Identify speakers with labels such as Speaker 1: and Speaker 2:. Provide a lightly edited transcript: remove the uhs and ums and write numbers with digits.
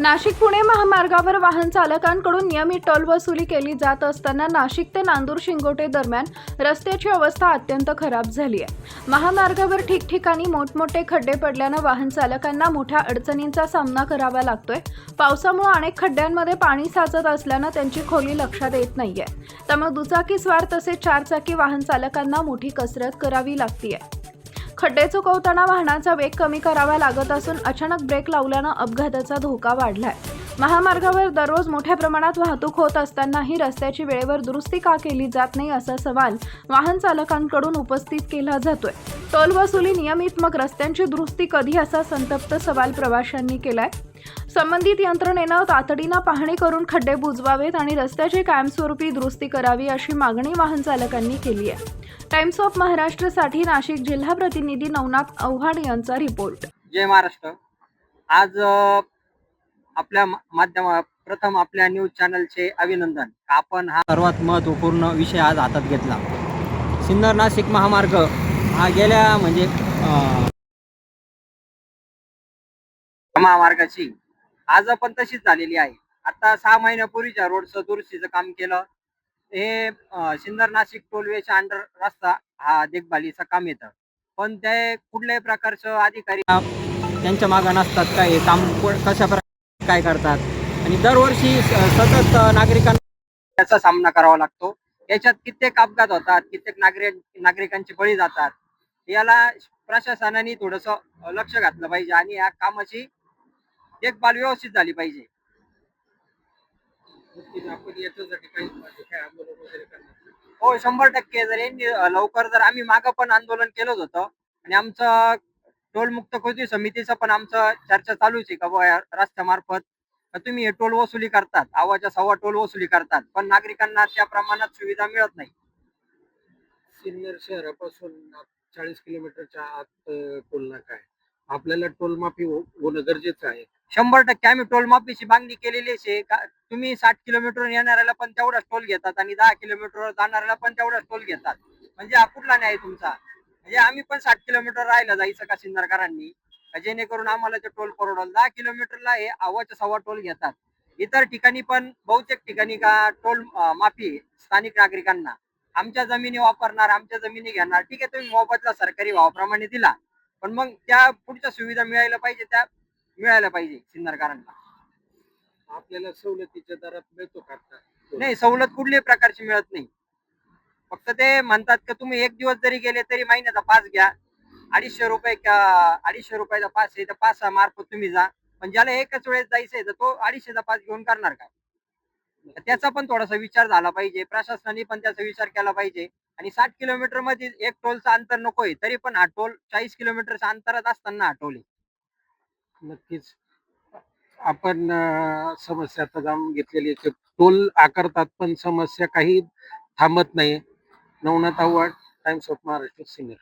Speaker 1: नाशिक पुणे महामार्गावर वाहन चालकांकडून नियमित टोल वसुली केली जात असताना नाशिक ते नांदूर शिंगोटे दरम्यान रस्त्याची अवस्था अत्यंत खराब झाली आहे। महामार्गावर ठिकठिकाणी मोठमोठे खड्डे पडल्यानं वाहन चालकांना मोठ्या अडचणींचा सामना करावा लागतोय। पावसामुळे अनेक खड्ड्यांमध्ये पाणी साचत असल्यानं त्यांची खोली लक्षात येत नाहीये। त्यामुळे दुचाकीस्वार तसेच चारचाकी वाहन चालकांना मोठी कसरत करावी लागतीये। खड्डे चुकवताना वाहनाचा वेग कमी करावा लागत असून अचानक ब्रेक लावल्यानं अपघाताचा धोका वाढलाय। महामार्गावर दररोज मोठ्या प्रमाणात वाहतूक होत असतानाही रस्त्याची वेळेवर दुरुस्ती का केली जात नाही असा सवाल वाहन चालकांकडून उपस्थित केला जातोय। टोल वसुली नियमित मग रस्त्यांची दुरुस्ती कधी असा संतप्त सवाल प्रवाशांनी केलाय। संबंधित यंत्रणेनं तातडीनं पाहणी करून खड्डे बुजवावेत आणि रस्त्याची कायमस्वरूपी दुरुस्ती करावी अशी मागणी वाहन चालकांनी केली आहे। टाइम्स ऑफ महाराष्ट्रसाठी नाशिक जिल्हा प्रतिनिधी नवनाथ आव्हाड यांचा रिपोर्ट।
Speaker 2: जय महाराष्ट्र। आज आपल्या माध्यम प्रथम आपल्या न्यूज चॅनलचे अभिनंदन। आपण हा सर्वात महत्त्वपूर्ण विषय आज हातात घेतला। सिन्नर नाशिक महामार्ग हा गेल्या महामार्गाची आज पण तशीच झालेली आहे। आता 6 महिन्यापूर्वीच्या रोडचं दुरुस्तीचं काम केलं। हे सिन्नर नाशिक टोलवेच्या अंडर रस्ता हा देखभालीचं काम येतं, पण ते कुठल्याही प्रकारचं अधिकारी त्यांच्या मागे नसतात। काय काम कशा प्रकारे काय करतात आणि दरवर्षी सतत नागरिकांना त्याचा सामना करावा लागतो। याच्यात कित्येक अपघात होतात, कित्येक नागरिकांचे बळी जातात। याला प्रशासनाने थोडंसं लक्ष घातलं पाहिजे आणि या कामाची देखभाल व्यवस्थित झाली पाहिजे। हो, 100% जर यांनी लवकर जर आम्ही मागं पण आंदोलन केलंच होतं आणि आमचं टोलमुक्त कृती समितीचं पण आमचं चर्चा चालूच आहे का बुवा रस्त्यामार्फत तुम्ही हे टोल वसुली करतात, आवाच्या सव्वा टोल वसुली करतात, पण नागरिकांना त्या प्रमाणात सुविधा मिळत नाही।
Speaker 3: सिन्नर शहरापासून 40 किलोमीटरच्या आत टोल नाका आहे। आपल्याला टोल माफी होणं गरजेचं आहे।
Speaker 2: 100% आम्ही टोल माफीची मागणी केलेली आहे। तुम्ही 60 किलोमीटर येणाऱ्याला पण तेवढाच टोल घेतात आणि 10 किलोमीटर जाणाऱ्याला पण तेवढाच टोल घेतात। म्हणजे हा कुठला न्याय तुमचा? म्हणजे आम्ही पण 60 किलोमीटर राहायला जायचं का सिन्नरकरांनी, जेणेकरून आम्हाला ते टोल परवडल? 10 किलोमीटरला हे आवाच्या सव्वा टोल घेतात। इतर ठिकाणी पण बहुतेक ठिकाणी का टोल माफी स्थानिक नागरिकांना। आमच्या जमिनी वापरणार, आमच्या जमिनी घेणार, ठीक आहे, तुम्ही मोबदला सरकारी भावाप्रमाणे दिला, पण मग त्या पुढच्या सुविधा मिळायला पाहिजे, त्या मिळायला पाहिजे सिन्नरकरांना।
Speaker 3: आपल्याला सवलतीच्या दरात मिळतो का?
Speaker 2: नाही, सवलत कुठल्याही प्रकारची मिळत नाही। फक्त ते म्हणतात की तुम्ही एक दिवस जरी गेले तरी महिन्याचा पास घ्या, 250 रुपये 250 रुपयाचा पास आहे, तर पास मार्फत तुम्ही जा। पण ज्याला एकच वेळेस जायचंय तर तो 250चा पास घेऊन करणार काय? त्याचा पण थोडासा विचार झाला पाहिजे, प्रशासनाने पण त्याचा विचार केला पाहिजे। आणि 60 किलोमीटर मध्ये एक टोलचा अंतर नकोय, तरी पण हा टोल 40 किलोमीटरच्या अंतरात असताना हा टोल आहे।
Speaker 3: नक्कीच आपण समस्या आता जाणून घेतलेली आहे। टोल आकारतात पण समस्या काही थांबत नाही। Navnath Awhad, times of Maharashtra, Sinnar.